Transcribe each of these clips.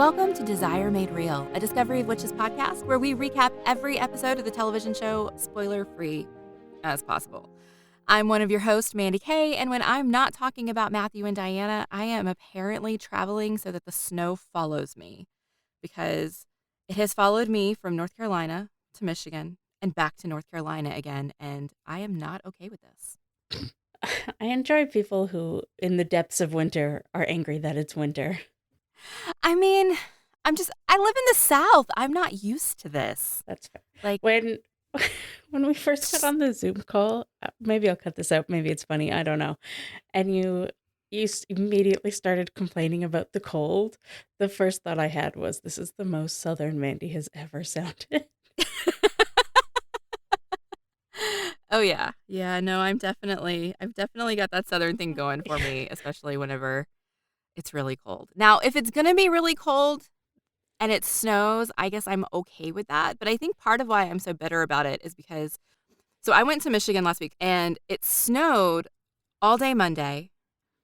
Welcome to Desire Made Real, a Discovery of Witches podcast where we recap every episode of the television show spoiler-free as possible. I'm one of your hosts, Mandy Kay, and when I'm not talking about Matthew and Diana, I am apparently traveling so that the snow follows me, because it has followed me from North Carolina to Michigan and back to North Carolina again, and I am not okay with this. I enjoy people who, in the depths of winter, are angry that it's winter. I mean, I live in the South. I'm not used to this. That's fair. Like, when we first got on the Zoom call, maybe I'll cut this out. Maybe it's funny. I don't know. And you immediately started complaining about the cold. The first thought I had was, this is the most Southern Mandy has ever sounded. Oh yeah. Yeah, no, I've definitely got that Southern thing going for me, especially whenever it's really cold. Now, if it's going to be really cold and it snows, I guess I'm okay with that. But I think part of why I'm so bitter about it is because, so I went to Michigan last week and it snowed all day Monday,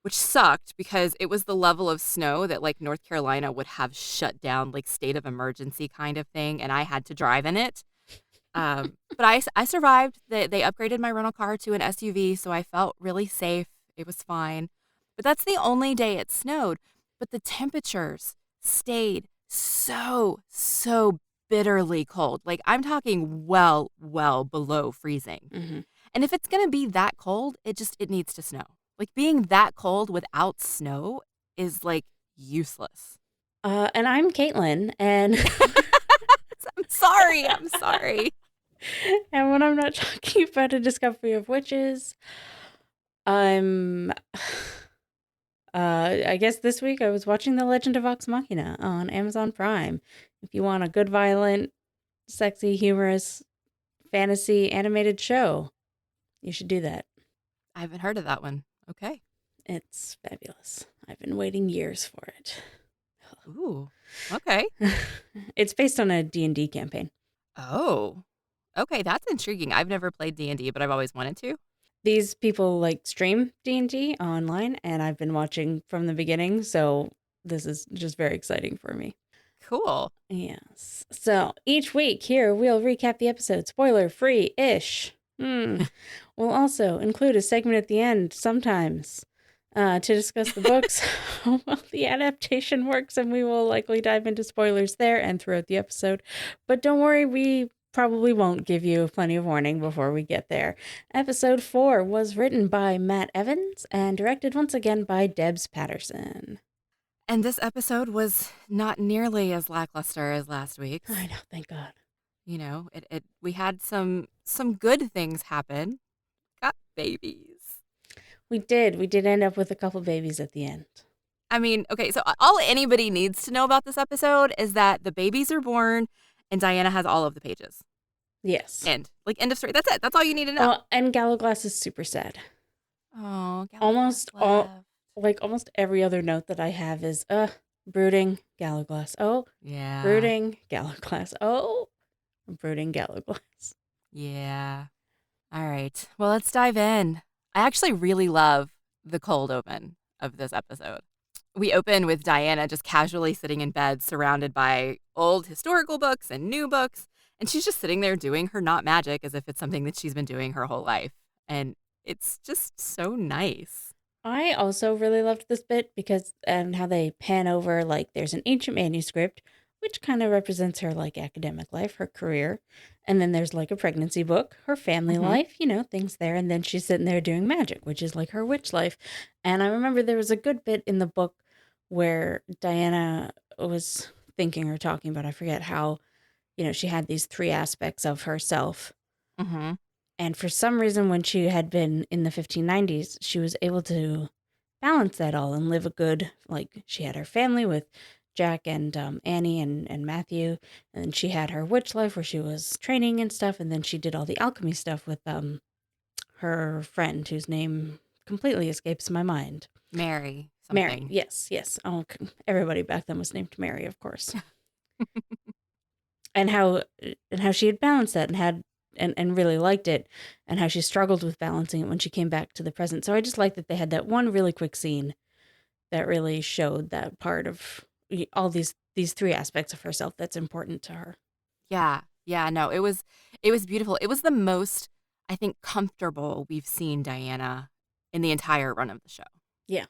which sucked because it was the level of snow that like North Carolina would have shut down, like state of emergency kind of thing. And I had to drive in it. But I survived. They upgraded my rental car to an SUV, so I felt really safe. It was fine. But that's the only day it snowed. But the temperatures stayed so bitterly cold. Like I'm talking well below freezing. Mm-hmm. And if it's going to be that cold, it needs to snow. Like being that cold without snow is like useless. And I'm Caitlin, and I'm sorry. And when I'm not talking about A Discovery of Witches, I guess this week I was watching The Legend of Vox Machina on Amazon Prime. If you want a good, violent, sexy, humorous, fantasy animated show, you should do that. I haven't heard of that one. Okay. It's fabulous. I've been waiting years for it. Ooh, okay. It's based on a D&D campaign. Oh, okay. That's intriguing. I've never played D&D, but I've always wanted to. These people like stream D&D online, and I've been watching from the beginning, so this is just very exciting for me. Cool. Yes. So each week here, we'll recap the episode spoiler-free-ish. We'll also include a segment at the end sometimes to discuss the books, how well the adaptation works, and we will likely dive into spoilers there and throughout the episode. But don't worry, we probably won't give you plenty of warning before we get there. Episode 4 was written by Matt Evans and directed once again by Debs Patterson. And this episode was not nearly as lackluster as last week's. I know, thank God. You know, we had some good things happen. Got babies. We did end up with a couple babies at the end. I mean, okay, so all anybody needs to know about this episode is that the babies are born and Diana has all of the pages. Yes. End of story. That's it. That's all you need to know. And Gallaglass is super sad. Oh, almost every other note that I have is brooding Gallaglass. Oh, yeah. Brooding Gallaglass. Oh, brooding Gallaglass. Yeah. All right. Well, let's dive in. I actually really love the cold open of this episode. We open with Diana just casually sitting in bed surrounded by old historical books and new books. And she's just sitting there doing her not magic as if it's something that she's been doing her whole life. And it's just so nice. I also really loved this bit because how they pan over, like there's an ancient manuscript, which kind of represents her like academic life, her career. And then there's like a pregnancy book, her family life, things there. And then she's sitting there doing magic, which is like her witch life. And I remember there was a good bit in the book where Diana was thinking or talking about, I forget how, she had these 3 aspects of herself. Mm-hmm. And for some reason, when she had been in the 1590s, she was able to balance that all and live a good, like she had her family with Jack and Annie and Matthew. And she had her witch life where she was training and stuff. And then she did all the alchemy stuff with her friend whose name completely escapes my mind. Mary. Something. Mary. Yes. Oh, everybody back then was named Mary, of course. and how she had balanced that and had and really liked it, and how she struggled with balancing it when she came back to the present. So I just like that they had that one really quick scene that really showed that part of all these these three aspects of herself that's important to her. Yeah. Yeah, no, it was beautiful. It was the most, I think, comfortable we've seen Diana in the entire run of the show. Yeah.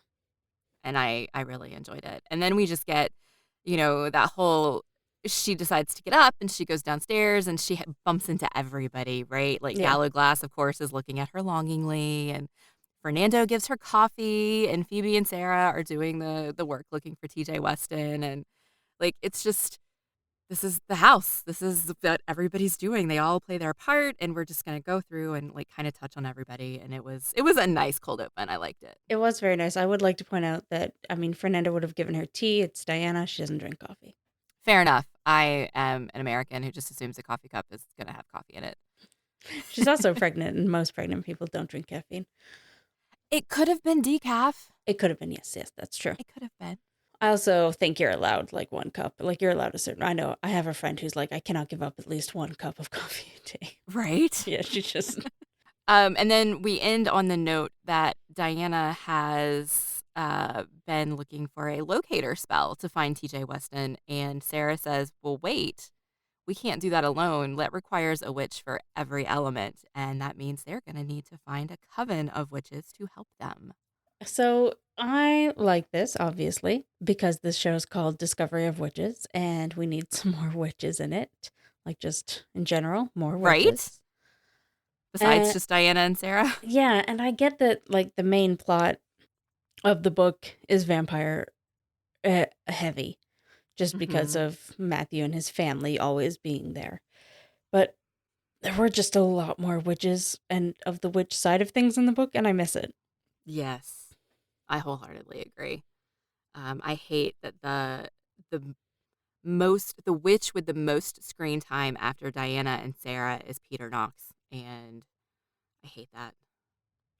And I really enjoyed it. And then we just get, that whole, she decides to get up and she goes downstairs and she bumps into everybody, right? Like Yeah. Gallowglass, of course, is looking at her longingly, and Fernando gives her coffee, and Phoebe and Sarah are doing the work looking for TJ Weston. And like, it's just, this is the house. This is what everybody's doing. They all play their part, and we're just going to go through and like kind of touch on everybody. And it was a nice cold open. I liked it. It was very nice. I would like to point out that, Fernanda would have given her tea. It's Diana. She doesn't drink coffee. Fair enough. I am an American who just assumes a coffee cup is going to have coffee in it. She's also pregnant, and most pregnant people don't drink caffeine. It could have been decaf. It could have been, yes, that's true. It could have been. I also think you're allowed like one cup. Like you're allowed a certain. I know I have a friend who's like, I cannot give up at least one cup of coffee a day. Right? Yeah, she just. And then we end on the note that Diana has been looking for a locator spell to find TJ Weston, and Sarah says, well, wait, we can't do that alone. That requires a witch for every element, and that means they're going to need to find a coven of witches to help them. So I like this, obviously, because this show is called Discovery of Witches, and we need some more witches in it. Like just in general, more witches. Right? Besides just Diana and Sarah? Yeah, and I get that like the main plot of the book is vampire heavy, just because of Matthew and his family always being there. But there were just a lot more witches and of the witch side of things in the book, and I miss it. Yes, I wholeheartedly agree. I hate that the witch with the most screen time after Diana and Sarah is Peter Knox, and I hate that.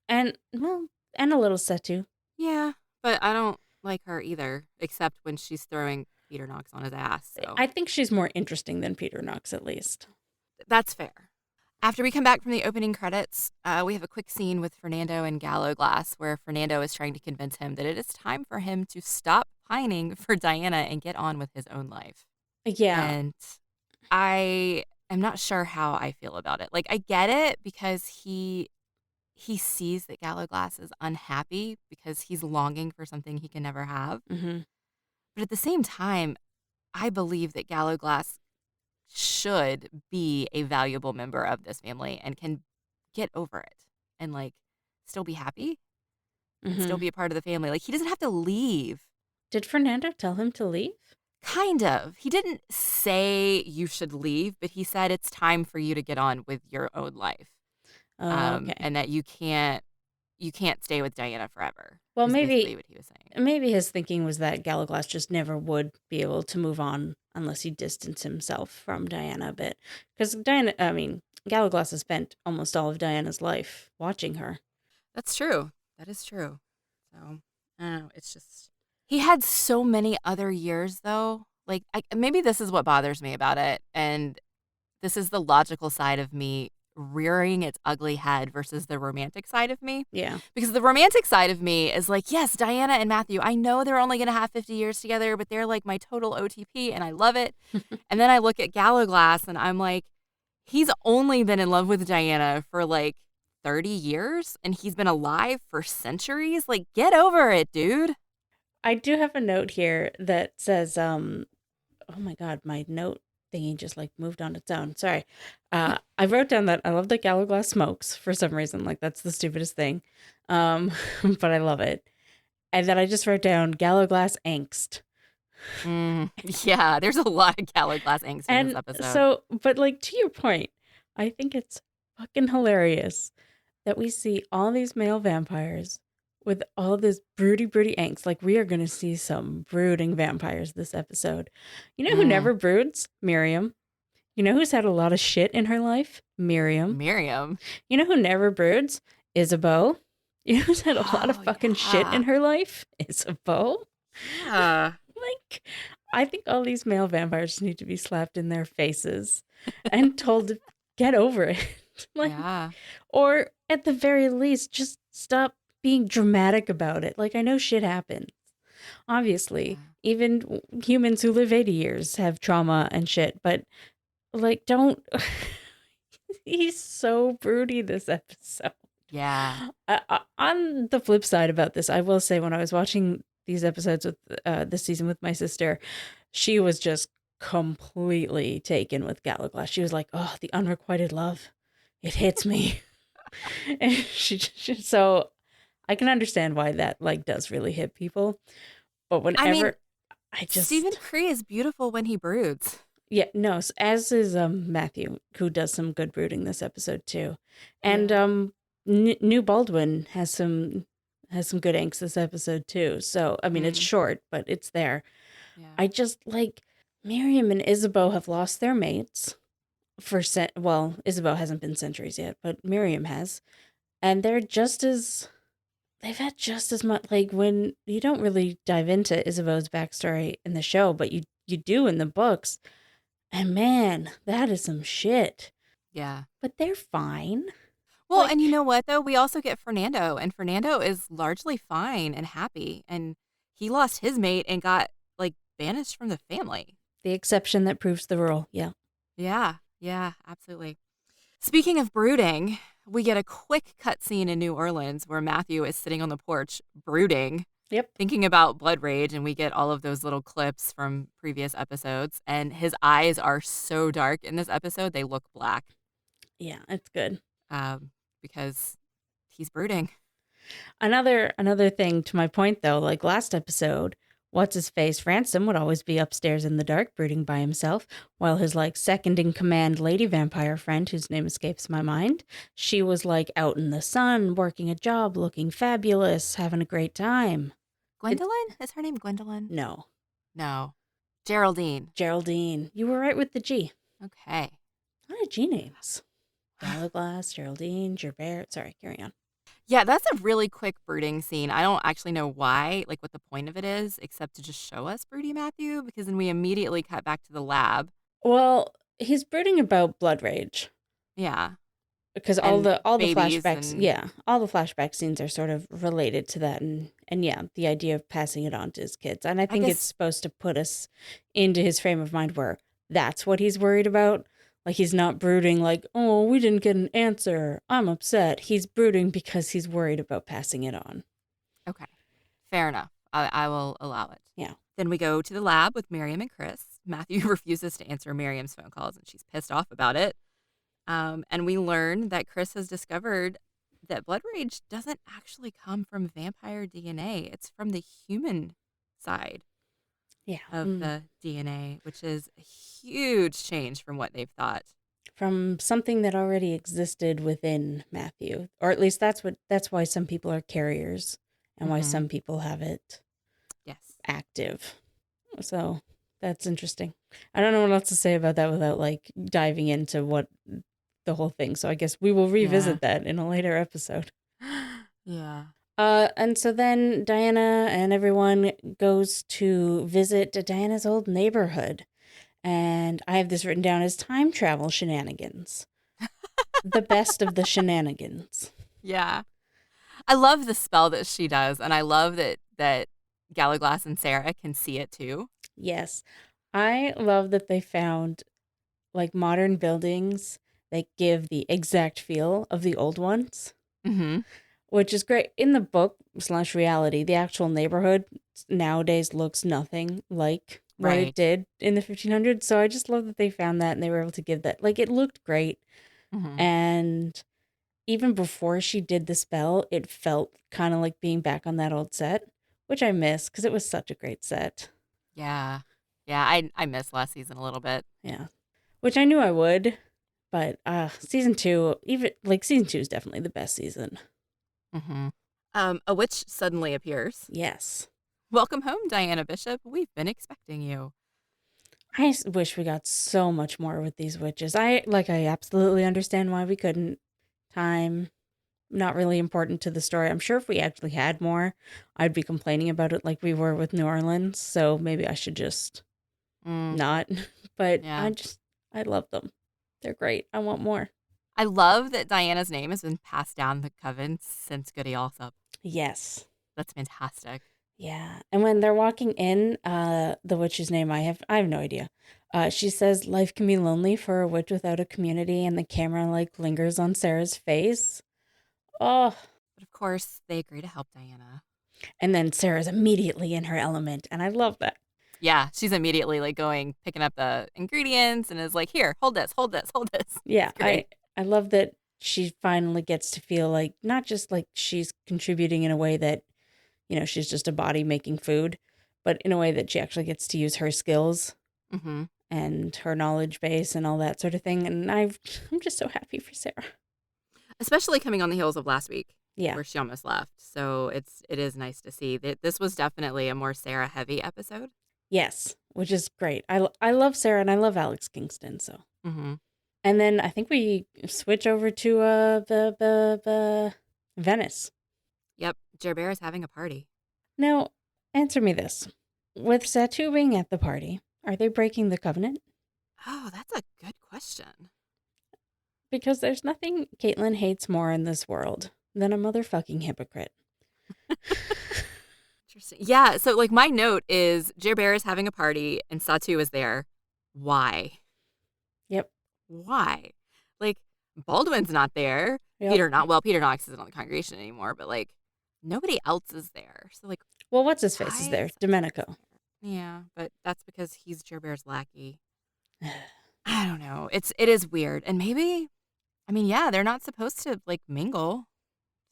And and a little Setu. Yeah, but I don't like her either, except when she's throwing Peter Knox on his ass. So. I think she's more interesting than Peter Knox, at least. That's fair. After we come back from the opening credits, we have a quick scene with Fernando and Gallowglass where Fernando is trying to convince him that it is time for him to stop pining for Diana and get on with his own life. Yeah. And I am not sure how I feel about it. Like, I get it because he sees that Gallowglass is unhappy because he's longing for something he can never have. Mm-hmm. But at the same time, I believe that Gallowglass should be a valuable member of this family and can get over it and like still be happy and still be a part of the family. Like, he doesn't have to leave. Did Fernando tell him to leave? Kind of. He didn't say you should leave, but he said it's time for you to get on with your own life. Okay. And that you can't stay with Diana forever. Well, maybe what he was saying. Maybe his thinking was that Gallowglass just never would be able to move on unless he distanced himself from Diana a bit. Because Gallowglass has spent almost all of Diana's life watching her. That's true. That is true. So, I don't know. It's just, he had so many other years, though. Like, maybe this is what bothers me about it. And this is the logical side of me rearing its ugly head versus the romantic side of me. Yeah. Because the romantic side of me is like, yes, Diana and Matthew, I know they're only going to have 50 years together, but they're like my total OTP and I love it. And then I look at Gallowglass and I'm like, he's only been in love with Diana for like 30 years and he's been alive for centuries. Like, get over it, dude. I do have a note here that says, oh my God, my note thingy just like moved on its own. Sorry. I wrote down that I love that Gallowglass smokes for some reason. Like, that's the stupidest thing. But I love it. And then I just wrote down Gallowglass angst. Yeah, there's a lot of Gallowglass angst in this episode. So, but like to your point, I think it's fucking hilarious that we see all these male vampires with all this broody angst. Like, we are going to see some brooding vampires this episode. You know who never broods? Miriam. You know who's had a lot of shit in her life? Miriam. You know who never broods? Isabeau. You know who's had a lot of fucking shit in her life? Isabeau. Yeah. Like, I think all these male vampires need to be slapped in their faces and told to get over it. Like, yeah. Or at the very least, just stop being dramatic about it. Like, I know shit happens, Obviously, even humans who live 80 years have trauma and shit, but like, don't. He's so broody this episode. Yeah. On the flip side about this, I will say when I was watching these episodes with this season with my sister, she was just completely taken with Gallaglass. She was like, "Oh, the unrequited love, it hits me." And so I can understand why that like does really hit people. But I mean, whenever I just Stephen Cree is beautiful when he broods. yeah, no, as is Matthew, who does some good brooding this episode too. And Yeah. New Baldwin has some good angst this episode too. So I mean, it's short, but it's there. Yeah. I just like Miriam and Isabeau have lost their mates for well, Isabeau hasn't been centuries yet, but Miriam has, and they've had just as much, like, when you don't really dive into Isabeau's backstory in the show, but you do in the books. And man, that is some shit. Yeah. But they're fine. Well, Like, and you know what, though? We also get Fernando, and Fernando is largely fine and happy. And he lost his mate and got, like, banished from the family. the exception that proves the rule. Yeah. Yeah. Yeah, absolutely. Speaking of brooding, we get a quick cutscene in New Orleans where Matthew is sitting on the porch brooding, Yep. thinking about blood rage, and we get all of those little clips from previous episodes. And his eyes are so dark in this episode, they look black. Yeah, it's good. Because he's brooding. Another thing to my point though, like last episode, what's his face Ransom would always be upstairs in the dark brooding by himself, while his like second in command lady vampire friend, whose name escapes my mind, she was like out in the sun, working a job, looking fabulous, having a great time. Gwendolyn? Is her name Gwendolyn? No. Geraldine. Geraldine. You were right with the G. Okay. A lot of G names. Gallaglass, Geraldine, Gerbert. Sorry, carry on. Yeah, that's a really quick brooding scene. I don't actually know why, like what the point of it is, except to just show us Broody Matthew, because then we immediately cut back to the lab. Well, he's brooding about blood rage. Yeah. Because all the flashbacks, and... all the flashback scenes are sort of related to that, and yeah, the idea of passing it on to his kids, and I think it's supposed to put us into his frame of mind where that's what he's worried about. Like he's not brooding like, oh, we didn't get an answer, I'm upset. He's brooding because he's worried about passing it on. Okay, fair enough. I will allow it. Yeah. Then we go to the lab with Miriam and Chris. Matthew refuses to answer Miriam's phone calls, and she's pissed off about it. And we learn that Chris has discovered that blood rage doesn't actually come from vampire DNA. It's from the human side of the DNA, which is a huge change from what they've thought. From something that already existed within Matthew. Or at least that's why some people are carriers and why some people have it active. So that's interesting. I don't know what else to say about that without like diving into what the whole thing. So I guess we will revisit that in a later episode. Yeah. And so then Diana and everyone goes to visit Diana's old neighborhood. And I have this written down as time travel shenanigans. The best of the shenanigans. Yeah. I love the spell that she does. And I love that Gallaglass and Sarah can see it too. Yes. I love that they found like modern buildings that give the exact feel of the old ones, which is great. In the book / reality, the actual neighborhood nowadays looks nothing like what it did in the 1500s. So I just love that they found that and they were able to give that. Like it looked great. And even before she did the spell, it felt kind of like being back on that old set, which I miss because it was such a great set. Yeah. Yeah, I miss last season a little bit. Yeah. Which I knew I would. But season 2 is definitely the best season. A witch suddenly appears. Yes. Welcome home, Diana Bishop. We've been expecting you. I wish we got so much more with these witches. I absolutely understand why we couldn't. Time, not really important to the story. I'm sure if we actually had more, I'd be complaining about it like we were with New Orleans. So maybe I should just not. But yeah. I love them. They're great. I want more. I love that Diana's name has been passed down the coven since Goody Alsop. Yes. That's fantastic. Yeah. And when they're walking in, the witch's name I have no idea. She says life can be lonely for a witch without a community, and the camera like lingers on Sarah's face. Oh, But of course, they agree to help Diana. and then Sarah's immediately in her element, and I love that. Yeah, she's immediately like picking up the ingredients and is like, here, hold this, hold this, hold this. Yeah, It's great. I love that she finally gets to feel like not just like she's contributing in a way that, she's just a body making food, but in a way that she actually gets to use her skills Mm-hmm. and her knowledge base and all that sort of thing. And I'm just so happy for Sarah. Especially coming on the heels of last week, Yeah. where she almost left. So it is nice to see that this was definitely a more Sarah heavy episode. Yes, which is great. I love Sarah and I love Alex Kingston. So, Mm-hmm. and then I think we switch over to the Venice. Yep, Gerber is having a party. Now, answer me this: with Satu being at the party, are they breaking the covenant? Oh, that's a good question. Because there's nothing Caitlin hates more in this world than a motherfucking hypocrite. Interesting. Yeah, so like my note is Gerber is having a party and Satu is there. Why? Yep. Why? Like Baldwin's not there. Yep. Peter Knox isn't on the congregation anymore, but like nobody else is there. So like Well, what's his face is there? Domenico. Yeah, but that's because he's Gerber's lackey. I don't know. It is weird. And maybe yeah, they're not supposed to like mingle.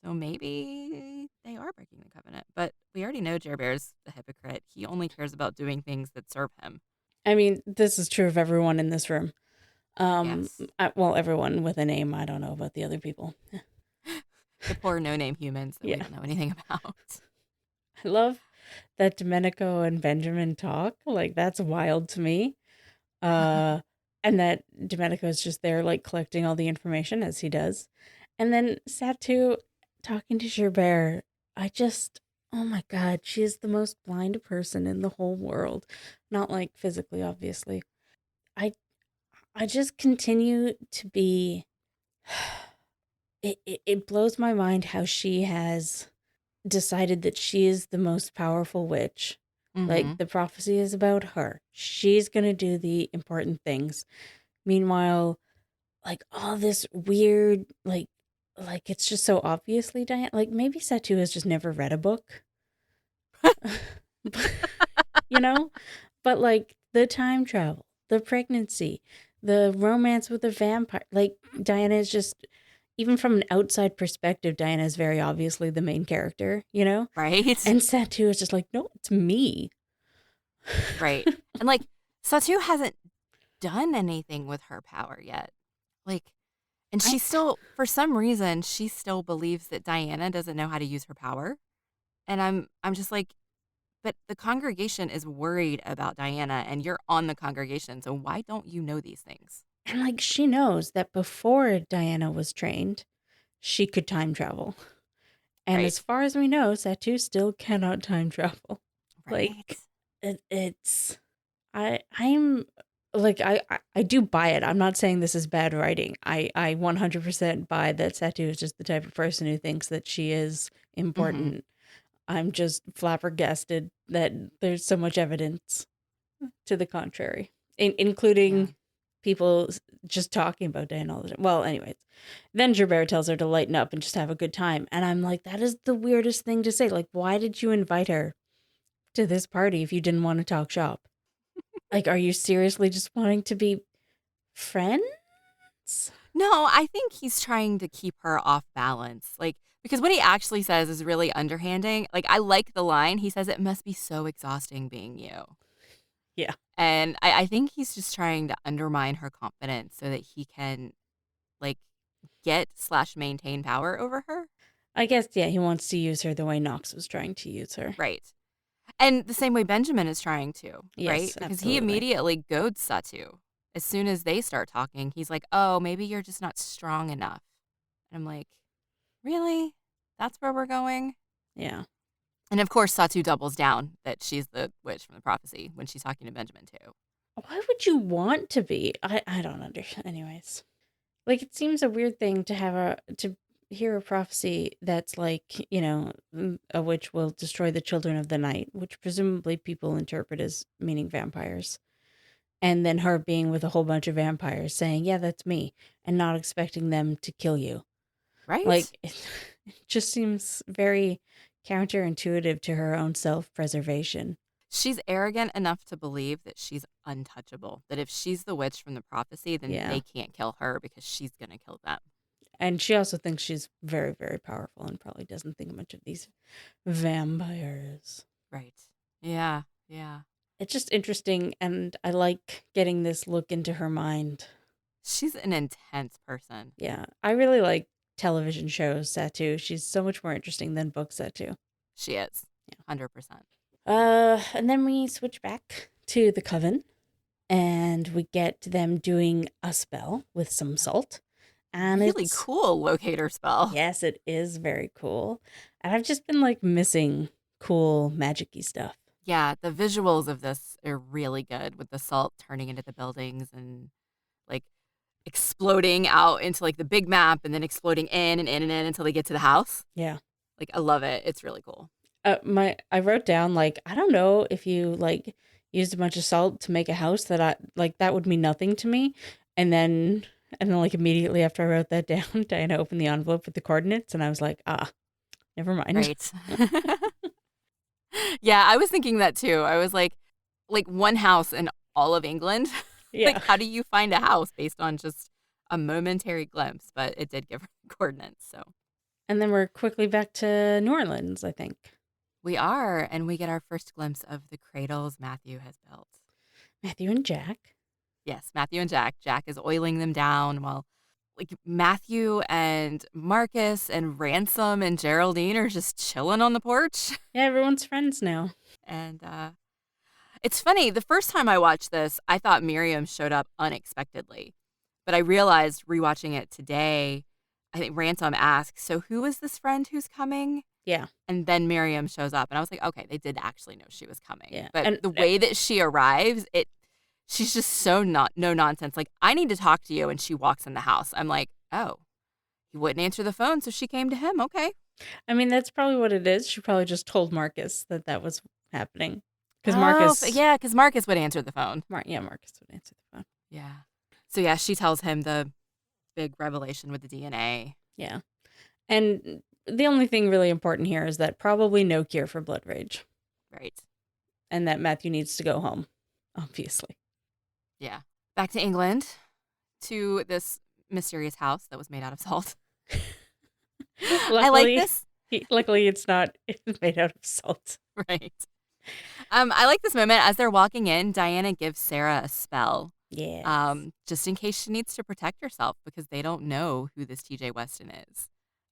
So maybe they are breaking the covenant. But we already know Gerber's a hypocrite. He only cares about doing things that serve him. I mean, this is true of everyone in this room. Yes. Well, everyone with a name. I don't know about the other people. The poor no-name humans that we Yeah. don't know anything about. I love that Domenico and Benjamin talk. Like, that's wild to me. And that Domenico is just there, like, collecting all the information as he does. And then Satu talking to Gerbert. Oh my God, she is the most blind person in the whole world. Not like physically, obviously. I just continue to be. It blows my mind how she has decided that she is the most powerful witch. Mm-hmm. Like, the prophecy is about her. She's going to do the important things. Meanwhile, like, all this weird, like it's just so obviously Diane. Like, maybe Satu has just never read a book. You know? But, like, the time travel, the pregnancy, the romance with the vampire. Like, Diana is just, even from an outside perspective, Diana is very obviously the main character, you know? Right? And Satu is just like, no, it's me. Right. And like, Satu hasn't done anything with her power yet. Like, and she still, for some reason, she still believes that Diana doesn't know how to use her power. And I'm just like, but the congregation is worried about Diana and you're on the congregation. So why don't you know these things? And like, she knows that before Diana was trained, she could time travel. And Right. as far as we know, Satu still cannot time travel. Right. Like, I'm like, I do buy it. I'm not saying this is bad writing. I 100% buy that Satu is just the type of person who thinks that she is important. Mm-hmm. I'm just flabbergasted that there's so much evidence to the contrary, including people just talking about Diana all the time. Well, anyways, then Gerbert tells her to lighten up and just have a good time. And I'm like, that is the weirdest thing to say. Like, why did you invite her to this party if you didn't want to talk shop? Like, are you seriously just wanting to be friends? No, I think he's trying to keep her off balance. Like, because what he actually says is really underhanding. Like, I like the line. He says, it must be so exhausting being you. Yeah. And I think he's just trying to undermine her confidence so that he can, like, get/maintain power over her. I guess, yeah, he wants to use her the way Knox was trying to use her. Right. And the same way Benjamin is trying to, yes, right? Because absolutely. he immediately goads Satu. As soon as they start talking, he's like, oh, maybe you're just not strong enough. And I'm like, really? That's where we're going? Yeah. And of course, Satu doubles down that she's the witch from the prophecy when she's talking to Benjamin, too. Why would you want to be? I don't understand. Anyways. Like, it seems a weird thing to have hear a prophecy that's like, you know, a witch will destroy the children of the night, which presumably people interpret as meaning vampires. And then her being with a whole bunch of vampires saying, yeah, that's me, and not expecting them to kill you. Like, Right? it just seems very counterintuitive to her own self-preservation. She's arrogant enough to believe that she's untouchable, that if she's the witch from the prophecy, then Yeah. they can't kill her because she's going to kill them. And she also thinks she's very, very powerful and probably doesn't think much of these vampires. Right. Yeah. Yeah. It's just interesting, and I like getting this look into her mind. She's an intense person. Yeah. I really like television shows, Satu. She's so much more interesting than books, Satu. She is. Yeah. 100%. And then we switch back to the coven, and we get them doing a spell with some salt. And Really it's cool locator spell. Yes, it is very cool. And I've just been like missing cool magic-y stuff. Yeah, the visuals of this are really good with the salt turning into the buildings and like exploding out into like the big map and then exploding in and in and in until they get to the house. Yeah. Like I love it. It's really cool. I wrote down like, I don't know if you like used a bunch of salt to make a house that would mean nothing to me. And then like immediately after I wrote that down, Diana opened the envelope with the coordinates and I was like, never mind. Right. Yeah, I was thinking that too. I was like one house in all of England. Yeah. Like, how do you find a house based on just a momentary glimpse? But it did give her coordinates. So And then we're quickly back to New Orleans, I think. we are, and we get our first glimpse of the cradles Matthew has built. Matthew and Jack. Yes, Matthew and Jack. Jack is oiling them down while like Matthew and Marcus and Ransom and Geraldine are just chilling on the porch. Yeah, everyone's friends now. And it's funny, the first time I watched this, I thought Miriam showed up unexpectedly. But I realized rewatching it today, I think Ransom asked, so who is this friend who's coming? Yeah. And then Miriam shows up. And I was like, okay, they did actually know she was coming. Yeah. But And the way that she arrives, she's just so no nonsense. Like, I need to talk to you. And she walks in the house. I'm like, oh, he wouldn't answer the phone. So she came to him. Okay. I mean, that's probably what it is. She probably just told Marcus that was happening. Because Marcus Marcus would answer the phone. Marcus would answer the phone. Yeah. So yeah, she tells him the big revelation with the DNA. Yeah. And the only thing really important here is that probably no cure for blood rage. Right. And that Matthew needs to go home, obviously. Yeah. Back to England, to this mysterious house that was made out of salt. Luckily, I like this. Luckily, it's not made out of salt. Right. I like this moment as they're walking in. Diana gives Sarah a spell. Yeah. Just in case she needs to protect herself because they don't know who this TJ Weston is.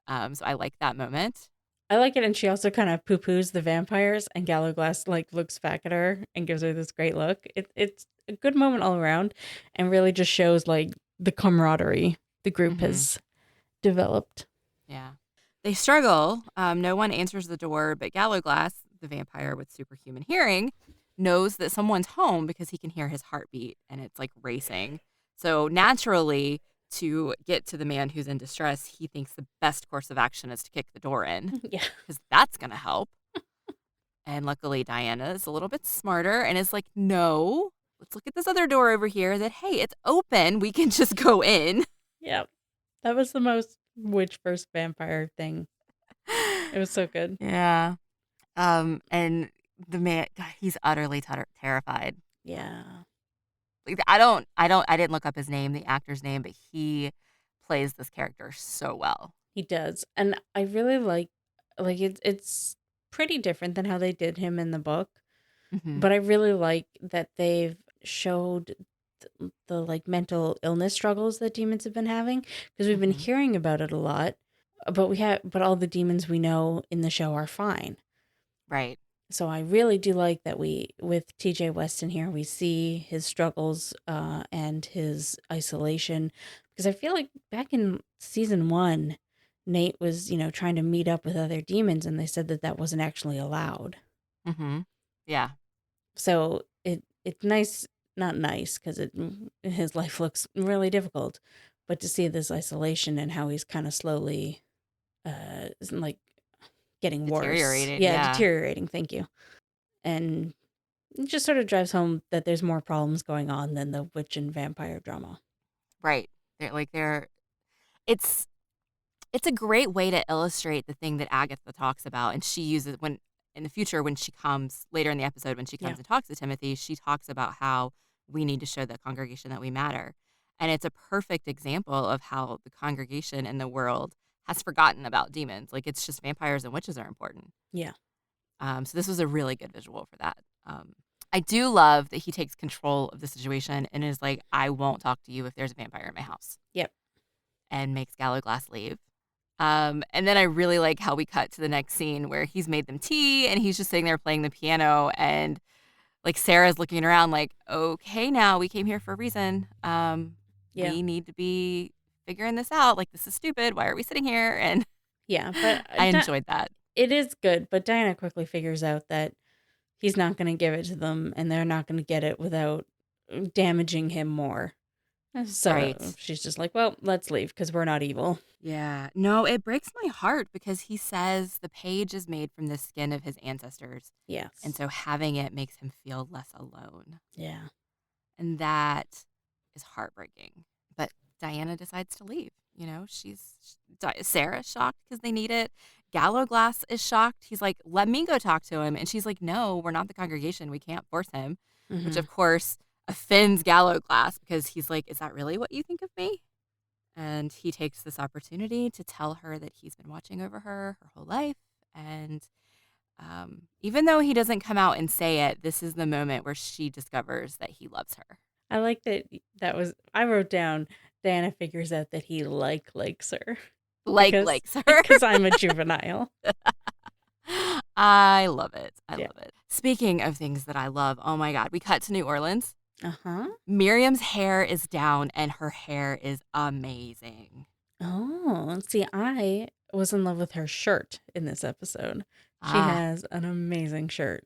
So I like that moment. I like it, and she also kind of poo-poos the vampires, and Gallowglass like looks back at her and gives her this great look. It's a good moment all around, and really just shows like the camaraderie the group has developed. Yeah. They struggle. No one answers the door, but Gallowglass, the vampire with superhuman hearing, knows that someone's home because he can hear his heartbeat and it's like racing. So naturally, to get to the man who's in distress, he thinks the best course of action is to kick the door in. Yeah. Because that's going to help. And luckily, Diana is a little bit smarter and is like, no, let's look at this other door over here that, hey, it's open. We can just go in. Yeah. That was the most witch versus vampire thing. It was so good. Yeah. And the man, God, he's utterly terrified. Yeah. Like, I didn't look up his name, the actor's name, but he plays this character so well. He does. And I really like it's pretty different than how they did him in the book. Mm-hmm. But I really like that they've showed the like mental illness struggles that demons have been having, because we've been hearing about it a lot, but all the demons we know in the show are fine. Right. So I really do like that with TJ Weston here, we see his struggles and his isolation, because I feel like back in season 1, Nate was, trying to meet up with other demons, and they said that wasn't actually allowed. Mm-hmm. Yeah. So it's nice, not nice, because his life looks really difficult, but to see this isolation and how he's kind of slowly like getting worse. Deteriorating, Yeah, yeah. deteriorating. Thank you. And it just sort of drives home that there's more problems going on than the witch and vampire drama. Right. It's it's a great way to illustrate the thing that Agatha talks about, and she uses when in the future when she comes later in the episode when she Yeah. comes and talks to Timothy, she talks about how we need to show the congregation that we matter. And it's a perfect example of how the congregation and the world has forgotten about demons. Like it's just vampires and witches are important. Yeah. So this was a really good visual for that. I do love that he takes control of the situation and is like, I won't talk to you if there's a vampire in my house. Yep. And makes Gallowglass leave. And then I really like how we cut to the next scene where he's made them tea and he's just sitting there playing the piano and like Sarah's looking around like, okay, now we came here for a reason. Yeah. We need to be figuring this out. Like, this is stupid. Why are we sitting here? And Yeah, but I enjoyed that. It is good, but Diana quickly figures out that he's not going to give it to them and they're not going to get it without damaging him more. So Right. she's just like, well, let's leave because we're not evil. Yeah. No, it breaks my heart because he says the page is made from the skin of his ancestors. Yes. And so having it makes him feel less alone. Yeah. And that is heartbreaking. But Diana decides to leave. You know, Sarah's shocked because they need it. Gallowglass is shocked. He's like, let me go talk to him. And she's like, no, we're not the congregation. We can't force him. Mm-hmm. Which, of course, offends Gallowglass because he's like, is that really what you think of me? And he takes this opportunity to tell her that he's been watching over her whole life. And even though he doesn't come out and say it, this is the moment where she discovers that he loves her. I like I wrote down, Diana figures out that he likes her. Likes her. Because I'm a juvenile. I love it. I love it. Speaking of things that I love, oh my God, we cut to New Orleans. Uh-huh. Miriam's hair is down and her hair is amazing. Oh, see, I was in love with her shirt in this episode. She has an amazing shirt.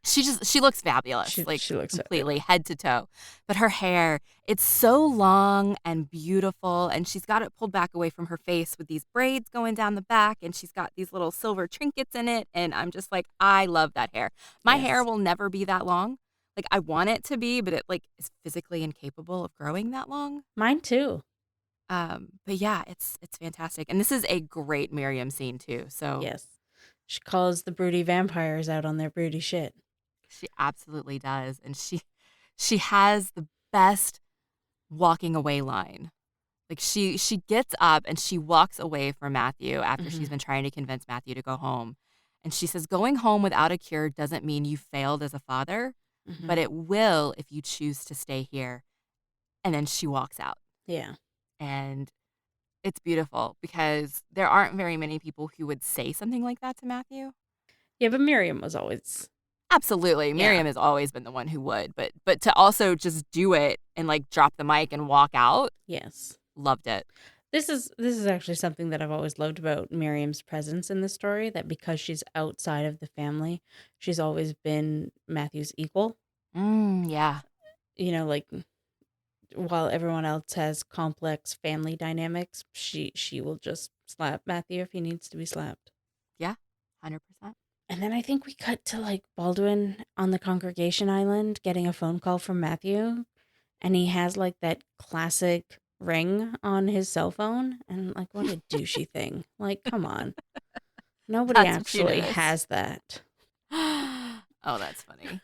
She looks fabulous. She looks completely head to toe. But her hair, it's so long and beautiful, and she's got it pulled back away from her face with these braids going down the back, and she's got these little silver trinkets in it, and I'm just like, I love that hair. My hair will never be that long. Like, I want it to be, but it like is physically incapable of growing that long. Mine too. But yeah, it's fantastic. And this is a great Miriam scene too. So yes. She calls the broody vampires out on their broody shit. She absolutely does. And she has the best walking away line. Like she gets up and she walks away from Matthew after she's been trying to convince Matthew to go home. And she says, going home without a cure doesn't mean you failed as a father, but it will if you choose to stay here. And then she walks out. Yeah. And it's beautiful because there aren't very many people who would say something like that to Matthew. Yeah, but Miriam was always... Absolutely. Yeah. Miriam has always been the one who would. But to also just do it and like drop the mic and walk out. Yes. Loved it. This is actually something that I've always loved about Miriam's presence in the story, that because she's outside of the family, she's always been Matthew's equal. Yeah. You know, like, while everyone else has complex family dynamics, she will just slap Matthew if he needs to be slapped. Yeah, 100%. And then I think we cut to like Baldwin on the congregation island getting a phone call from Matthew, and he has like that classic ring on his cell phone, and like, what a douchey thing. Like, come on. Nobody actually has that. Oh, that's funny.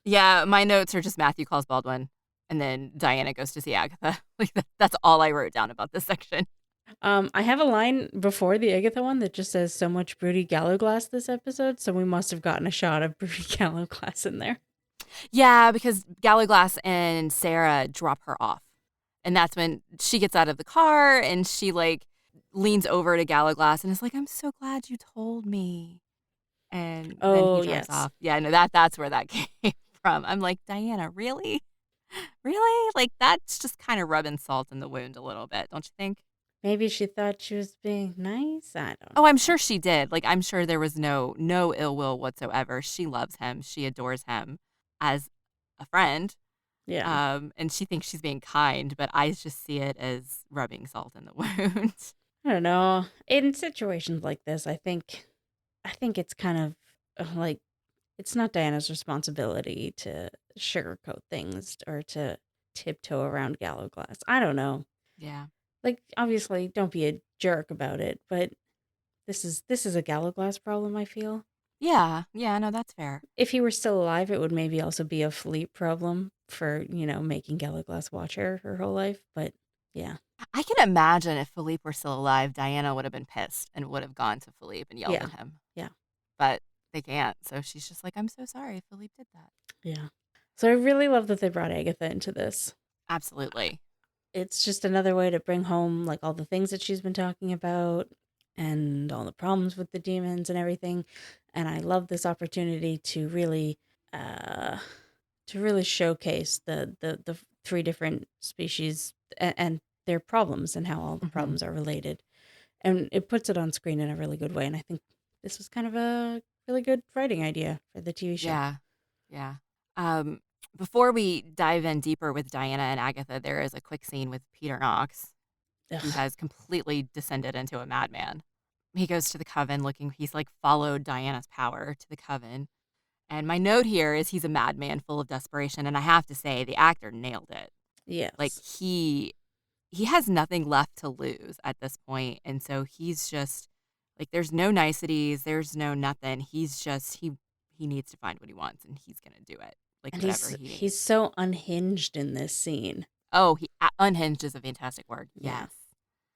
Yeah, my notes are just Matthew calls Baldwin, and then Diana goes to see Agatha. Like that's all I wrote down about this section. I have a line before the Agatha one that just says so much Broody Gallowglass this episode, so we must have gotten a shot of Broody Gallowglass in there. Yeah, because Gallowglass and Sarah drop her off. And that's when she gets out of the car and she like leans over to Gallowglass and is like, I'm so glad you told me. And then he drives off. Yeah, no, that's where that came from. I'm like, Diana, really? Really? Like, that's just kind of rubbing salt in the wound a little bit, don't you think? Maybe she thought she was being nice. I don't know. Oh, I'm sure she did. Like, I'm sure there was no ill will whatsoever. She loves him. She adores him as a friend. Yeah. And she thinks she's being kind, but I just see it as rubbing salt in the wound. I don't know. In situations like this, I think it's kind of like it's not Diana's responsibility to sugarcoat things or to tiptoe around Gallowglass. I don't know. Yeah. Like obviously, don't be a jerk about it, but this is a Gallowglass problem, I feel. Yeah. Yeah. No, that's fair. If he were still alive, it would maybe also be a Philippe problem for, making Gallowglass watch her whole life, but yeah. I can imagine if Philippe were still alive, Diana would have been pissed and would have gone to Philippe and yelled Yeah. at him. Yeah. But they can't. So she's just like, I'm so sorry. Philippe did that. Yeah. So I really love that they brought Agatha into this. Absolutely. It's just another way to bring home like all the things that she's been talking about and all the problems with the demons and everything. And I love this opportunity uh to really showcase the three different species and their problems and how all the Hmm. problems are related. And it puts it on screen in a really good way. And I think this was kind of a really good writing idea for the TV show. Yeah. Yeah. Um, Before we dive in deeper with Diana and Agatha, there is a quick scene with Peter Knox, who Ugh. has completely descended into a madman. He goes to the coven he's like followed Diana's power to the coven. And my note here is he's a madman full of desperation. And I have to say, the actor nailed it. Like Yes. he has nothing left to lose at this point, and so he's just like there's no niceties, there's no nothing. He's just he needs to find what he wants, and he's gonna do it, like And whatever he needs. he's so unhinged in this scene. Oh, unhinged is a fantastic word. Yeah, Yes,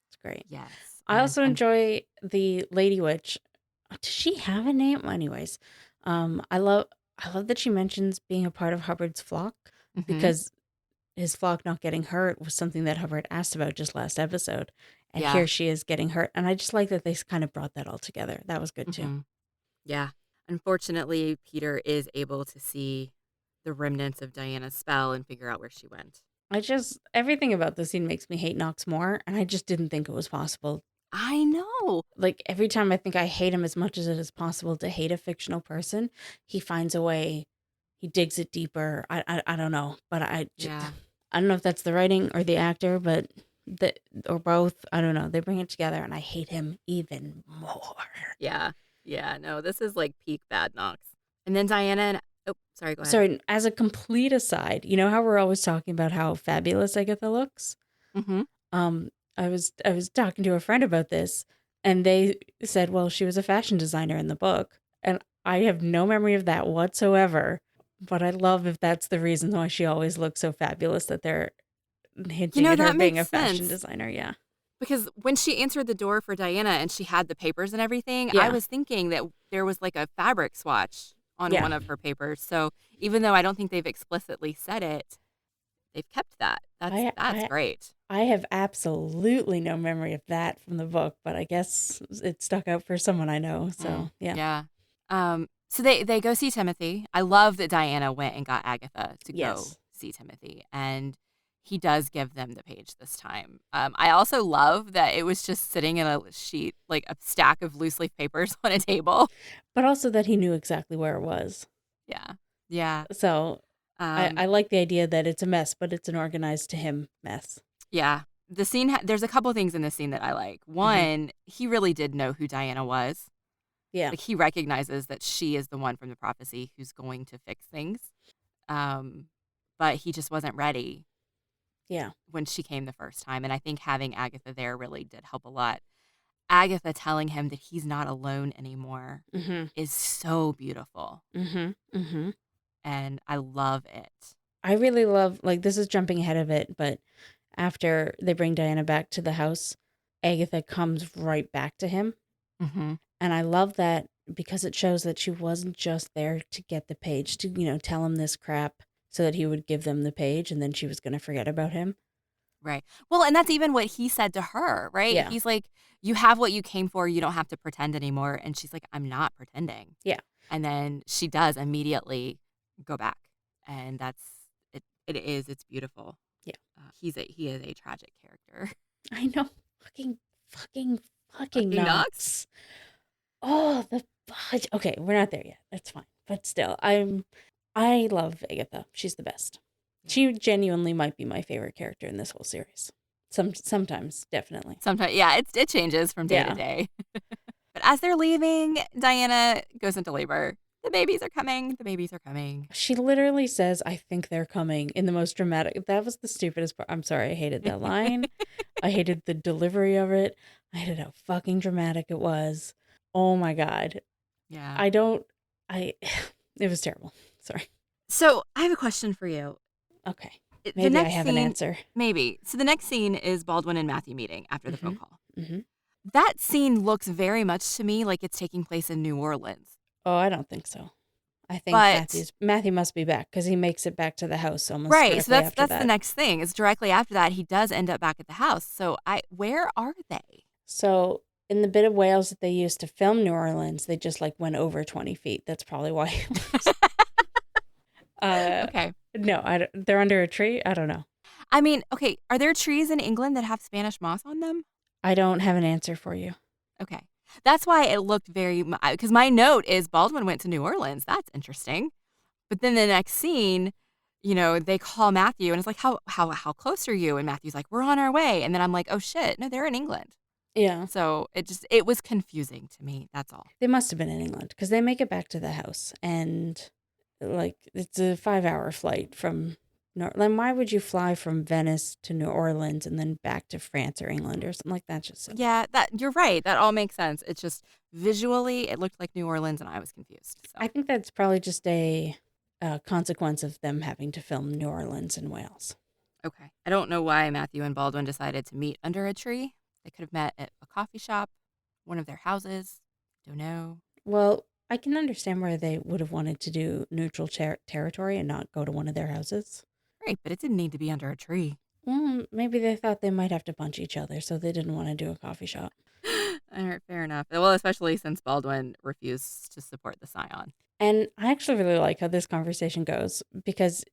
it's great. yes, I also enjoy the Lady Witch. Does she have a name? Anyways, I love that she mentions being a part of Hubbard's flock mm-hmm. because his flock not getting hurt was something that Hubbard asked about just last episode, and Yeah, here she is getting hurt, and I just like that they kind of brought that all together. That was good too. mm-hmm. Yeah. Unfortunately, Peter is able to see the remnants of Diana's spell and figure out where she went. Everything about the scene makes me hate Knox more, and I just didn't think it was possible. I know. Like every time I think I hate him as much as it is possible to hate a fictional person, he finds a way. He digs it deeper. I don't know, but Yeah. I don't know if that's the writing or the actor, but or both. I don't know. They bring it together, and I hate him even more. Yeah. Yeah. No, this is like peak bad knocks. And then Diana and oh, sorry, go ahead. Sorry, as a complete aside, you know how we're always talking about how fabulous Agatha looks? Mm-hmm. Um, I was talking to a friend about this, and they said, well, she was a fashion designer in the book, and I have no memory of that whatsoever. But I love if that's the reason why she always looks so fabulous that they're hinting at her That being makes a fashion sense. designer. Yeah, Because when she answered the door for Diana and she had the papers and everything, I yeah, was thinking that there was like a fabric swatch on yeah. one of her papers. So even though I don't think they've explicitly said it, they've kept that. I That's I great. I have absolutely no memory of that from the book, but I guess it stuck out for someone I know. So yeah, Yeah. So they go see Timothy. I love that Diana went and got Agatha to go yes, see Timothy, and he does give them the page this time. I also love that it was just sitting in a sheet, like a stack of loose leaf papers on a table. but also that he knew exactly where it was. Yeah. Yeah. So I Um, like the idea that it's a mess, but it's an organized to him mess. yeah. The scene, there's a couple things in this scene that I like. Hmm. One, he really did know who Diana was. Yeah, Like, he recognizes that she is the one from the prophecy who's going to fix things. Um, but he just wasn't ready yeah, when she came the first time. And I think having Agatha there really did help a lot. Agatha telling him that he's not alone anymore mm-hmm, is so beautiful. mm-hmm, mm-hmm. And I love it. I really love like this is jumping ahead of it, but after they bring Diana back to the house, Agatha comes right back to him, Mm-hmm. and I love that because it shows that she wasn't just there to get the page to tell him this crap so that he would give them the page, and then she was going to forget about him. Right. Well, and that's even what he said to her, right? Yeah, He's like, you have what you came for. You don't have to pretend anymore. And she's like, I'm not pretending. yeah, And then she does immediately go back. And it's beautiful. yeah. He is a tragic character. I know, fucking, fucking, fucking Fucking Knox. Knox. Oh, the fudge. Okay, we're not there yet. That's fine. But still, I love Agatha. She's the best. Yeah. She genuinely might be my favorite character in this whole series. Sometimes, definitely. Sometimes, yeah, it changes from day to day. But as they're leaving, Diana goes into labor. The babies are coming. The babies are coming. She literally says, I think they're coming, in the most dramatic. That was the stupidest part. I'm sorry. I hated that line. I hated the delivery of it. I hated how fucking dramatic it was. Oh my God. Yeah. It was terrible. Sorry. So I have a question for you. Okay. The Maybe I next have scene, an answer. Maybe. So the next scene is Baldwin and Matthew meeting after the phone call. Mm-hmm. That scene looks very much to me like it's taking place in New Orleans. Oh, I don't think so. I think Matthew must be back because he makes it back to the house almost right. directly So that's after that. the next thing. Is directly after that he does end up back at the house. So where are they? So in the bit of Wales that they used to film New Orleans, they just like went over 20 feet. That's probably why. Okay. No, they're under a tree. I don't know. I mean, okay. Are there trees in England that have Spanish moss on them? I don't have an answer for you. Okay. That's why it looked very, because my note is Baldwin went to New Orleans. That's interesting. But then the next scene, they call Matthew and it's like, how close are you? And Matthew's like, we're on our way. And then I'm like, oh shit, no, they're in England. Yeah. So it was confusing to me. That's all. They must have been in England because they make it back to the house and like it's a 5-hour flight from then why would you fly from Venice to New Orleans and then back to France or England or something like that? Just silly. Yeah, you're right. That all makes sense. It's just visually it looked like New Orleans and I was confused. So. I think that's probably just a consequence of them having to film New Orleans and Wales. Okay. I don't know why Matthew and Baldwin decided to meet under a tree. They could have met at a coffee shop, one of their houses. Don't know. Well, I can understand where they would have wanted to do neutral territory and not go to one of their houses. Right, but it didn't need to be under a tree. Well, maybe they thought they might have to punch each other, so they didn't want to do a coffee shop. All right, fair enough. Well, especially since Baldwin refused to support the Scion. And I actually really like how this conversation goes because,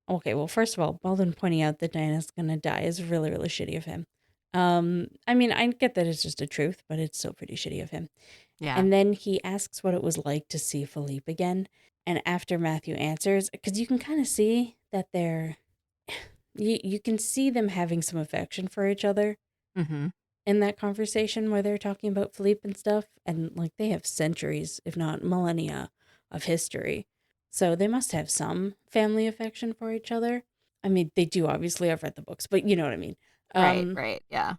okay, well, first of all, Baldwin pointing out that Diana's going to die is really, really shitty of him. I mean, I get that it's just a truth, but it's still pretty shitty of him. Yeah. And then he asks what it was like to see Philippe again. And after Matthew answers, because you can kind of see that you can see them having some affection for each other in that conversation where they're talking about Philippe and stuff. And like they have centuries, if not millennia, of history. So they must have some family affection for each other. I mean, they do obviously. I've read the books, but you know what I mean. Right, yeah.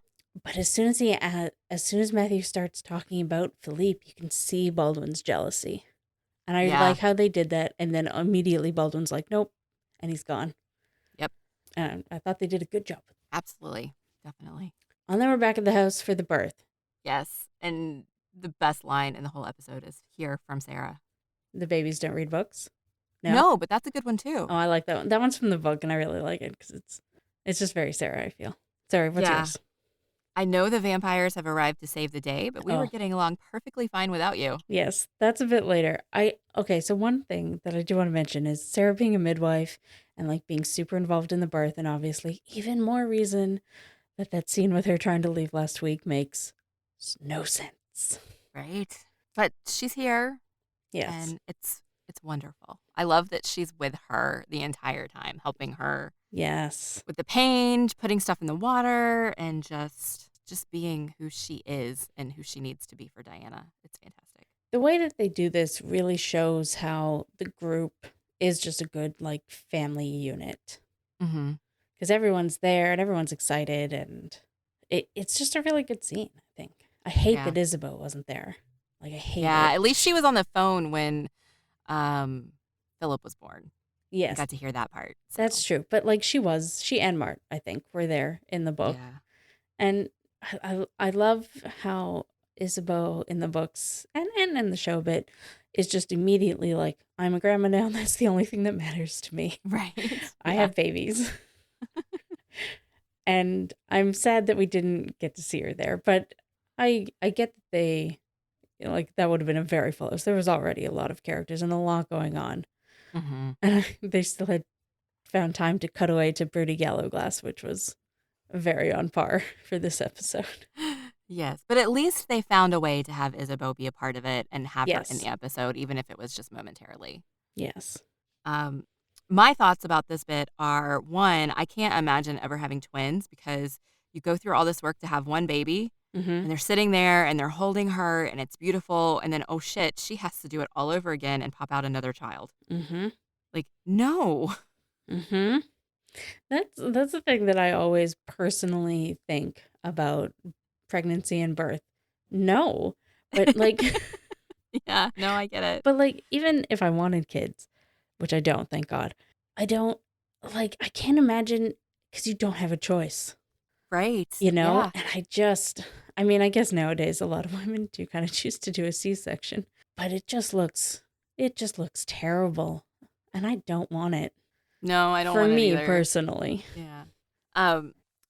But as soon as Matthew starts talking about Philippe, you can see Baldwin's jealousy. And I like how they did that. And then immediately Baldwin's like, nope. And he's gone. Yep. And I thought they did a good job. Absolutely. Definitely. And then we're back at the house for the birth. Yes. And the best line in the whole episode is here from Sarah. The babies don't read books? No, but that's a good one too. Oh, I like that one. That one's from the book and I really like it because it's just very Sarah, I feel. Sorry, what's yours? I know the vampires have arrived to save the day, but we were getting along perfectly fine without you. Yes, that's a bit later. Okay, so one thing that I do want to mention is Sarah being a midwife and like being super involved in the birth, and obviously even more reason that scene with her trying to leave last week makes no sense. Right. But she's here. Yes. And it's wonderful. I love that she's with her the entire time, helping her. Yes. With the pain, putting stuff in the water, and just being who she is and who she needs to be for Diana. It's fantastic. The way that they do this really shows how the group is just a good like family unit. Because everyone's there and everyone's excited, and it's just a really good scene, I think. I hate that Isabeau wasn't there. Like I hate it. Yeah, at least she was on the phone when Philip was born. Yes. I got to hear that part. So. That's true. But like she and Mart, I think, were there in the book. Yeah. And I love how Isabeau in the books and in the show a bit is just immediately like, I'm a grandma now and that's the only thing that matters to me. Right. I have babies. And I'm sad that we didn't get to see her there. But I get that they like that would have been a very full house. There was already a lot of characters and a lot going on. And they still had found time to cut away to Broody Gallowglass, which was very on par for this episode. Yes, but at least they found a way to have Isabeau be a part of it and have her in the episode, even if it was just momentarily. Yes. My thoughts about this bit are, one, I can't imagine ever having twins because you go through all this work to have one baby Mm-hmm. and they're sitting there and they're holding her and it's beautiful. And then, oh shit, she has to do it all over again and pop out another child. Mm-hmm. Like, no. Mm-hmm. That's the thing that I always personally think about pregnancy and birth. No. But like Yeah, no, I get it. but like even if I wanted kids, which I don't, thank God. I don't like I can't imagine cuz you don't have a choice, Right. you know? Yeah. And I mean, I guess nowadays a lot of women do kind of choose to do a C-section, but it just looks terrible. And I don't want it. No, I don't For want it me either. personally. Yeah.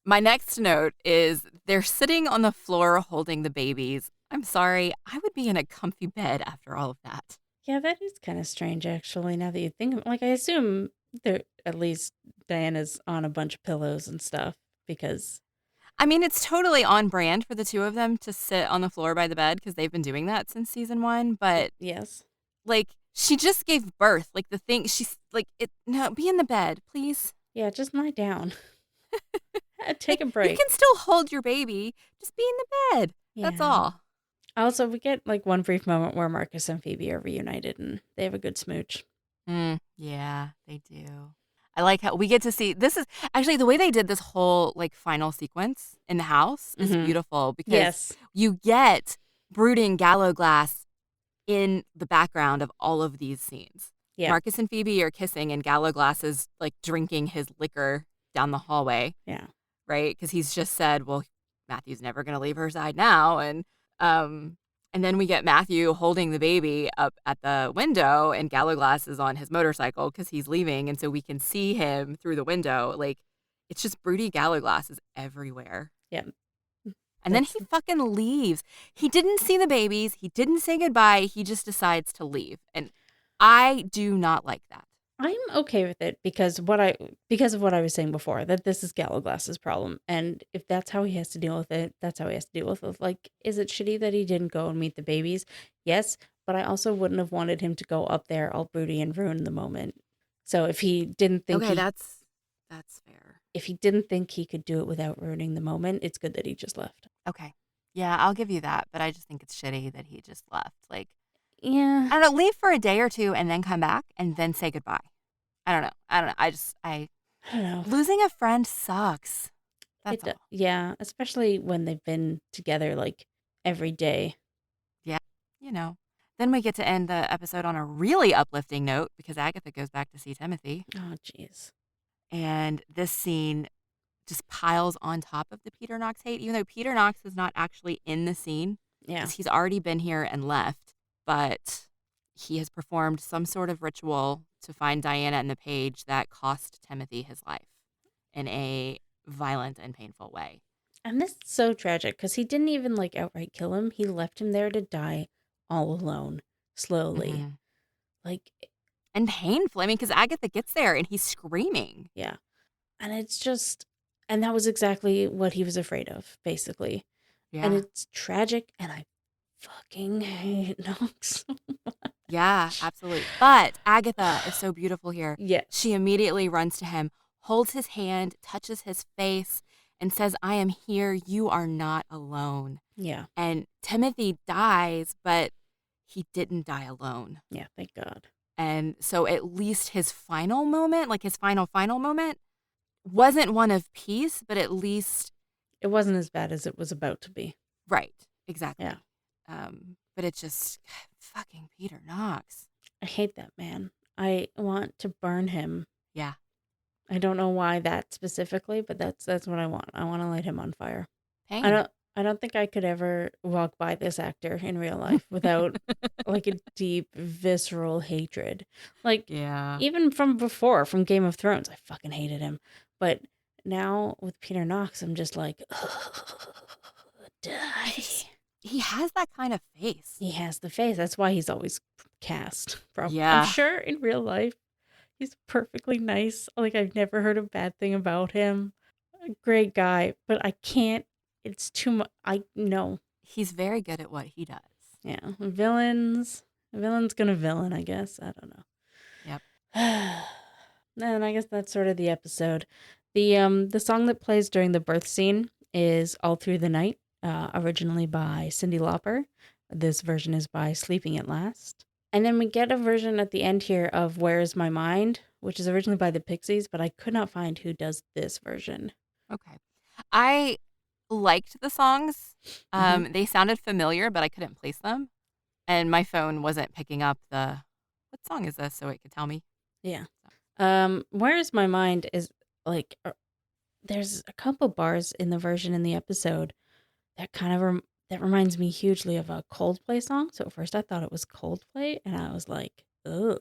My next note is they're sitting on the floor holding the babies. I'm sorry, I would be in a comfy bed after all of that. Yeah, that is kind of strange, actually. Now that you think of, like, I assume there at least Diana's on a bunch of pillows and stuff because I mean, it's totally on brand for the two of them to sit on the floor by the bed because they've been doing that since season 1. But yes, like, she just gave birth. Like the thing, she's like, it. No, be in the bed, please. yeah, just lie down, take Like, a you break. can still hold your baby. Just be in the bed. That's Yeah. all. Also, we get like one brief moment where Marcus and Phoebe are reunited and they have a good smooch. Yeah, they do. I like how we get to see this is actually the way they did this whole like final sequence in the house is Mhm. beautiful because Yes. you get brooding Gallo Glass in the background of all of these scenes. Yeah. Marcus and Phoebe are kissing and Gallo Glass is like drinking his liquor down the hallway, Yeah. right? Because he's just said, well, Matthew's never going to leave her side now. And then we get Matthew holding the baby up at the window and Gallo Glass is on his motorcycle because he's leaving. And so we can see him through the window. Like, it's just broody Gallo Glass is everywhere. Yeah. And then he fucking leaves. He didn't see the babies. He didn't say goodbye. He just decides to leave. And I do not like that. I'm okay with it because of what I was saying before, that this is Gallo Glass's problem. And if that's how he has to deal with it, that's how he has to deal with it. Like, is it shitty that he didn't go and meet the babies? Yes, but I also wouldn't have wanted him to go up there all broody and ruin the moment. So if he didn't think Okay, that's fair. if he didn't think he could do it without ruining the moment, it's good that he just left. Okay. Yeah, I'll give you that, but I just think it's shitty that he just left. Like, Yeah. I don't know, leave for a day or two and then come back and then say goodbye. I don't know. I don't know. Losing a friend sucks. That's all. Yeah, especially when they've been together like every day. Yeah. You know. Then we get to end the episode on a really uplifting note because Agatha goes back to see Timothy. Oh, jeez. And this scene just piles on top of the Peter Knox hate, even though Peter Knox is not actually in the scene. Yeah. Because he's already been here and left. But he has performed some sort of ritual to find Diana and the page that cost Timothy his life in a violent and painful way. And this is so tragic because he didn't even like outright kill him. He left him there to die all alone, slowly. Mm-hmm. Like, and painful. I mean, because Agatha gets there and he's screaming. yeah. And it's just, and that was exactly what he was afraid of, basically. Yeah. And it's tragic, and I fucking hate Knox so much. Yeah, absolutely. But Agatha is so beautiful here. Yeah. She immediately runs to him, holds his hand, touches his face, and says, I am here. You are not alone. Yeah. And Timothy dies, but he didn't die alone. Yeah, thank God. And so at least his final moment, like his final moment, wasn't one of peace, but at least... It wasn't as bad as it was about to be. Right. Exactly. Yeah. But it's just fucking Peter Knox. I hate that man. I want to burn him. Yeah. I don't know why that specifically, but that's what I want. I want to light him on fire. Pain. I don't think I could ever walk by this actor in real life without like a deep visceral hatred. Like, yeah. Even from before, from Game of Thrones, I fucking hated him. But now with Peter Knox, I'm just like, die. He has that kind of face. He has the face. That's why he's always cast. Probably. Yeah. I'm sure in real life, he's perfectly nice. Like, I've never heard a bad thing about him. A great guy, but I can't. It's too much. I know. He's very good at what he does. Yeah. Villains. A villain's gonna villain, I guess. I don't know. Yep. And I guess that's sort of the episode. The song that plays during the birth scene is All Through the Night, originally by Cyndi Lauper. This version is by Sleeping at Last. And then we get a version at the end here of Where Is My Mind, which is originally by the Pixies, but I could not find who does this version. Okay. I liked the songs. Mhm. They sounded familiar, but I couldn't place them. And my phone wasn't picking up what song is this so it could tell me. Yeah. Where Is My Mind is like, there's a couple bars in the version in the episode that kind of that reminds me hugely of a Coldplay song. So at first I thought it was Coldplay, and I was like, "Oh,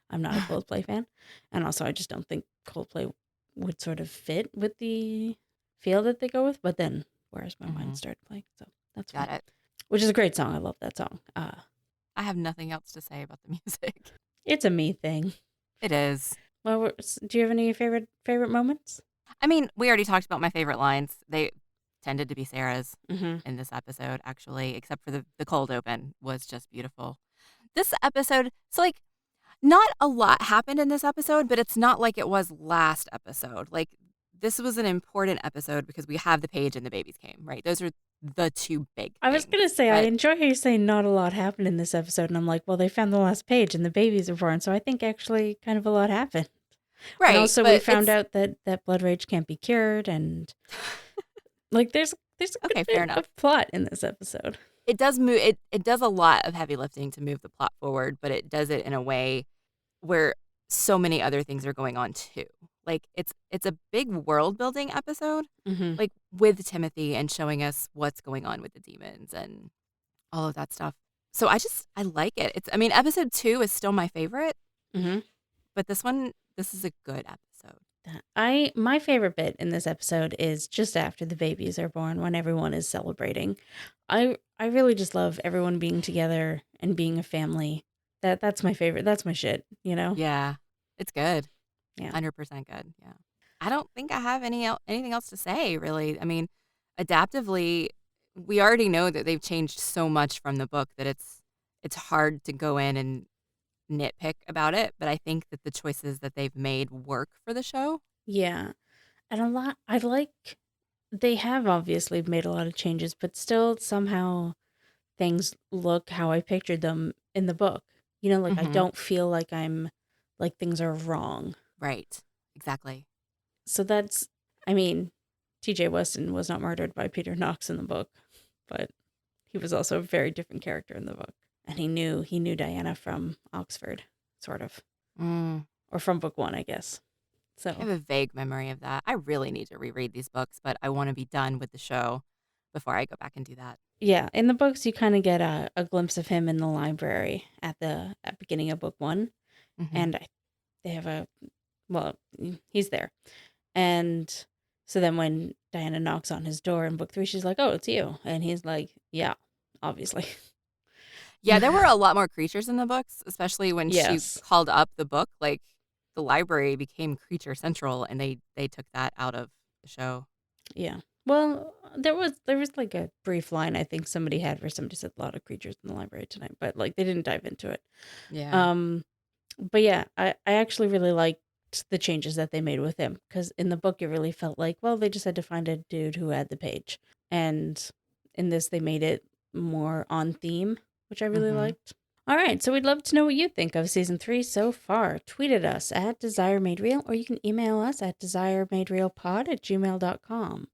I'm not a Coldplay fan," and also I just don't think Coldplay would sort of fit with the feel that they go with. But then, Where's My Mind started playing, so that's Got fine. it. Which is a great song. I love that song. I have nothing else to say about the music. It's a me thing. It is. Well, do you have any favorite moments? I mean, we already talked about my favorite lines. They tended to be Sarah's Mm-hmm. in this episode, actually, except for the cold open was just beautiful. This episode, so like, not a lot happened in this episode, but it's not like it was last episode. Like, this was an important episode because we have the page and the babies came, right? Those are the two big I was things. going to say, I enjoy how you say not a lot happened in this episode. And I'm like, well, they found the last page and the babies are born. So I think actually kind of a lot happened. Right. And also we found out that blood rage can't be cured. And like, there's a okay, good fair bit enough. of plot in this episode. It does move. It does a lot of heavy lifting to move the plot forward, but it does it in a way where so many other things are going on too. Like it's a big world building episode, Mm-hmm. like with Timothy and showing us what's going on with the demons and all of that stuff. So I like it. I mean, episode 2 is still my favorite, Mm-hmm. but this is a good episode. My favorite bit in this episode is just after the babies are born, when everyone is celebrating. I really just love everyone being together and being a family. That's my favorite. That's my shit, you know? Yeah, it's good. Yeah. 100% good. Yeah. I don't think I have anything else to say, really. I mean, adaptively, we already know that they've changed so much from the book that it's hard to go in and nitpick about it, but I think that the choices that they've made work for the show. Yeah. And they have obviously made a lot of changes, but still somehow things look how I pictured them in the book. You know, like I don't feel like things are wrong. Right. Exactly. So I mean, TJ Weston was not murdered by Peter Knox in the book, but he was also a very different character in the book. And he knew Diana from Oxford, sort of. Or from book 1, I guess. So I have a vague memory of that. I really need to reread these books, but I want to be done with the show before I go back and do that. Yeah, in the books you kind of get a glimpse of him in the library at beginning of book 1, and they have he's there, and so then when Diana knocks on his door in book 3, she's like, "Oh, it's you," and he's like, "Yeah, obviously." Yeah, there were a lot more creatures in the books, especially when she called up the book. Like the library became creature central, and they took that out of the show. Yeah. Well, there was like a brief line I think somebody had where somebody said a lot of creatures in the library tonight, but like they didn't dive into it. Yeah. But yeah, I actually really liked the changes that they made with him, because in the book it really felt like, well, they just had to find a dude who had the page, and in this they made it more on theme, which I really liked. All right, so we'd love to know what you think of season 3 so far. Tweet at us at DesireMadeReal, or you can email us at desiremaderealpod@gmail.com.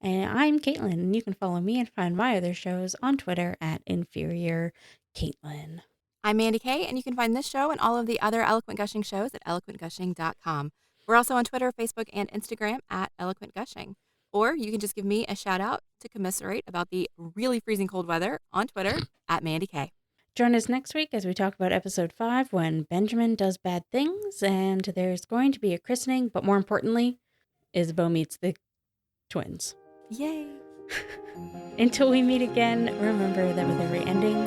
And I'm Caitlin, and you can follow me and find my other shows on Twitter at InferiorCaitlin. I'm Mandy Kay, and you can find this show and all of the other Eloquent Gushing shows at eloquentgushing.com. We're also on Twitter, Facebook, and Instagram at Eloquent Gushing. Or you can just give me a shout out to commiserate about the really freezing cold weather on Twitter at Mandy Kay. Join us next week as we talk about episode 5, when Benjamin does bad things, and there's going to be a christening, but more importantly, Isabeau meets the twins. Yay! Until we meet again, remember that with every ending,